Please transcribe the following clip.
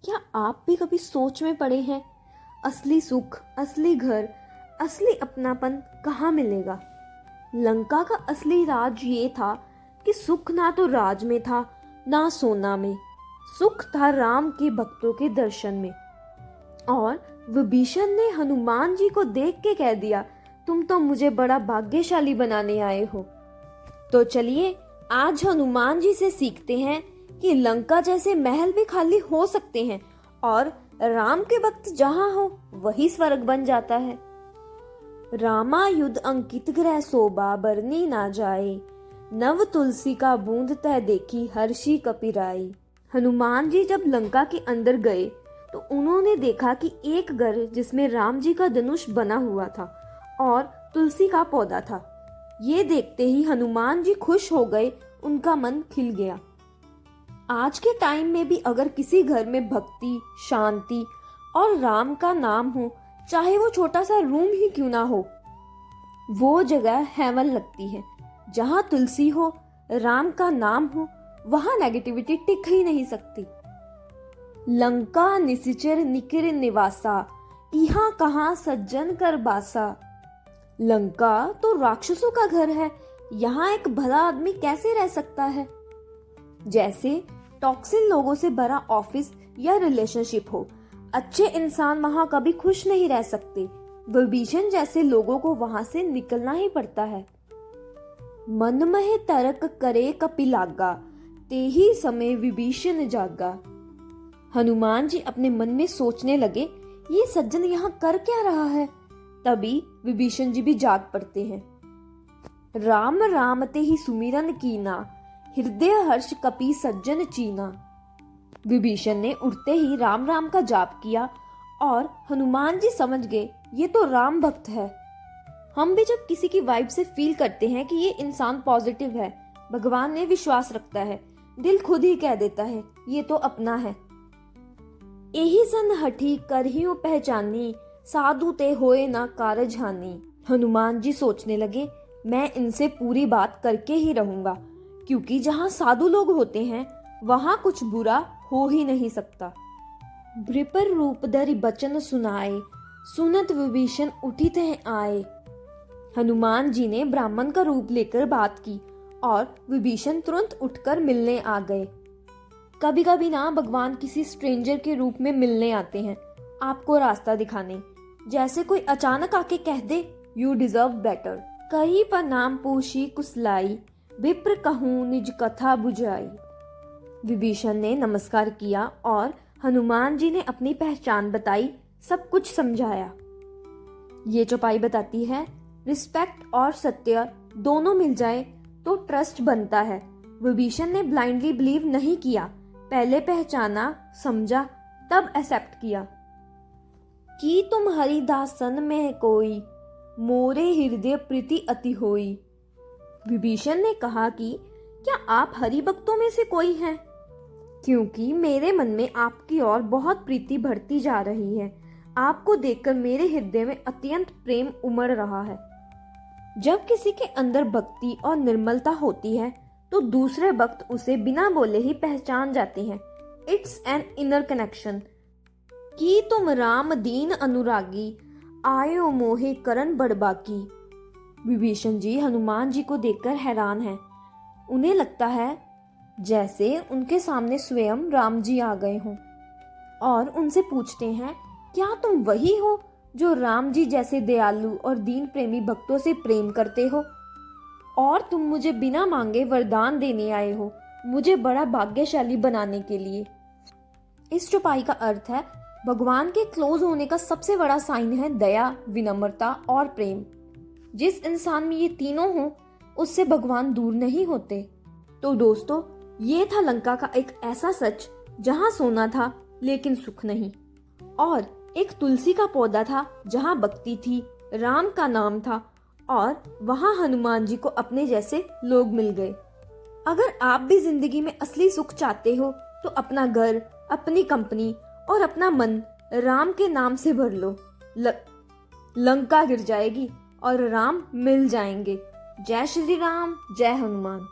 क्या आप भी कभी सोच में पड़े हैं, असली सुख, असली घर, असली अपनापन कहाँ मिलेगा? लंका का असली राज ये था कि सुख ना तो राज में था, ना सोना में। सुख था राम के भक्तों के दर्शन में। और विभीषण ने हनुमान जी को देख के कह दिया, तुम तो मुझे बड़ा भाग्यशाली बनाने आए हो। तो चलिए आज हनुमान जी से सीखते हैं कि लंका जैसे महल भी खाली हो सकते हैं और राम के भक्त जहां हो वही स्वर्ग बन जाता है। रामा युद्ध अंकित ग्रह शोभा बरनी ना जाए, नव तुलसी का बूंद तह देखी हर्षी कपिराई। हनुमान जी जब लंका के अंदर गए तो उन्होंने देखा कि एक घर जिसमें राम जी का धनुष बना हुआ था और तुलसी का पौधा था। ये देखते ही हनुमान जी खुश हो गए, उनका मन खिल गया। आज के टाइम में भी अगर किसी घर में भक्ति, शांति और राम का नाम हो, चाहे वो छोटा सा रूम ही क्यों ना हो, वो जगह हेवन लगती है। जहाँ तुलसी हो, राम का नाम हो, वहां नेगेटिविटी टिक ही नहीं सकती। लंका निसिचर निकिर निवासा, यहाँ कहाँ सज्जन कर बासा। लंका तो राक्षसों का घर है, यहाँ एक भला आदमी कैसे रह सकता है? जैसे टॉक्सिन लोगों से भरा ऑफिस या रिलेशनशिप हो, अच्छे इंसान वहां कभी खुश नहीं रह सकते। विभीषण जैसे लोगों को वहां से निकलना ही पड़ता है। मन मह तरक करे कपिलागा, तेही समय विभीषण जागा। हनुमान जी अपने मन में सोचने लगे, ये सज्जन यहाँ कर क्या रहा है? तभी विभीषण जी भी जाग पड़ते हैं। राम राम ते ही सुमिरन कीना, हृदय हर्ष कपि सज्जन चीना। विभीषण ने उठते ही राम राम का जाप किया और हनुमान जी समझ गए ये तो राम भक्त है। हम भी जब किसी की वाइब से फील करते हैं कि ये इंसान पॉजिटिव है, भगवान में विश्वास रखता है, दिल खुद ही कह देता है ये तो अपना है। एही सन हठी करहियो पहचानी, साधु ते होए ना कारज हानि। हनुमान जी सोचने लगे, मैं इनसे पूरी बात करके ही रहूंगा, क्योंकि जहाँ साधु लोग होते हैं वहां कुछ बुरा हो ही नहीं सकता। ब्रिपर रूप धरि बचन सुनाए, सुनत विभीषण उठित हैं आए। हनुमान जी ने ब्राह्मण का रूप लेकर बात की और विभीषण तुरंत उठकर मिलने आ गए। कभी कभी ना भगवान किसी स्ट्रेंजर के रूप में मिलने आते हैं, आपको रास्ता दिखाने। जैसे कोई अचानक आके कह दे यू डिजर्व बेटर। कई पर नाम पूछी कुसलाई, विप्र कहूं निज कथा बुझाई। विभीषण ने नमस्कार किया और हनुमान जी ने अपनी पहचान बताई, सब कुछ समझाया। ये चौपाई बताती है रिस्पेक्ट और सत्य दोनों मिल जाए तो ट्रस्ट बनता है। विभीषण ने ब्लाइंडली बिलीव नहीं किया, पहले पहचाना, समझा, तब एक्सेप्ट किया। कि तुम हरिदासन में कोई, मोरे हृदय प्रीति अति होई। विभीषण ने कहा कि क्या आप हरि भक्तों में से कोई हैं? क्योंकि मेरे मन में आपकी ओर बहुत प्रीति बढ़ती जा रही है। आपको देखकर मेरे हृदय में अत्यंत प्रेम उमड़ रहा है। जब किसी के अंदर भक्ति और निर्मलता होती है तो दूसरे भक्त उसे बिना बोले ही पहचान जाते हैं। It's an inner connection. कि तुम राम दीन अनुरागी, आयो मोहे करण बड़बाकी। विभीषण जी हनुमान जी को देखकर हैरान हैं। उन्हें लगता है जैसे उनके सामने स्वयं राम जी आ गए हों और उनसे पूछते हैं, क्या तुम वही हो जो राम जी जैसे दयालु और दीन प्रेमी भक्तों से प्रेम करते हो? और तुम मुझे बिना मांगे वरदान देने आए हो, मुझे बड़ा भाग्यशाली बनाने के लिए। इस चौपाई का अर्थ है भगवान के क्लोज होने का सबसे बड़ा साइन है दया, विनम्रता और प्रेम। जिस इंसान में ये तीनों हो उससे भगवान दूर नहीं होते। तो दोस्तों, ये था लंका का एक ऐसा सच जहां सोना था लेकिन सुख नहीं, और एक तुलसी का पौधा था जहां भक्ति थी, राम का नाम था और वहां हनुमान जी को अपने जैसे लोग मिल गए। अगर आप भी जिंदगी में असली सुख चाहते हो तो अपना घर, अपनी कंपनी और अपना मन राम के नाम से भर लो। लंका गिर जाएगी और राम मिल जाएंगे। जय श्री राम, जय हनुमान।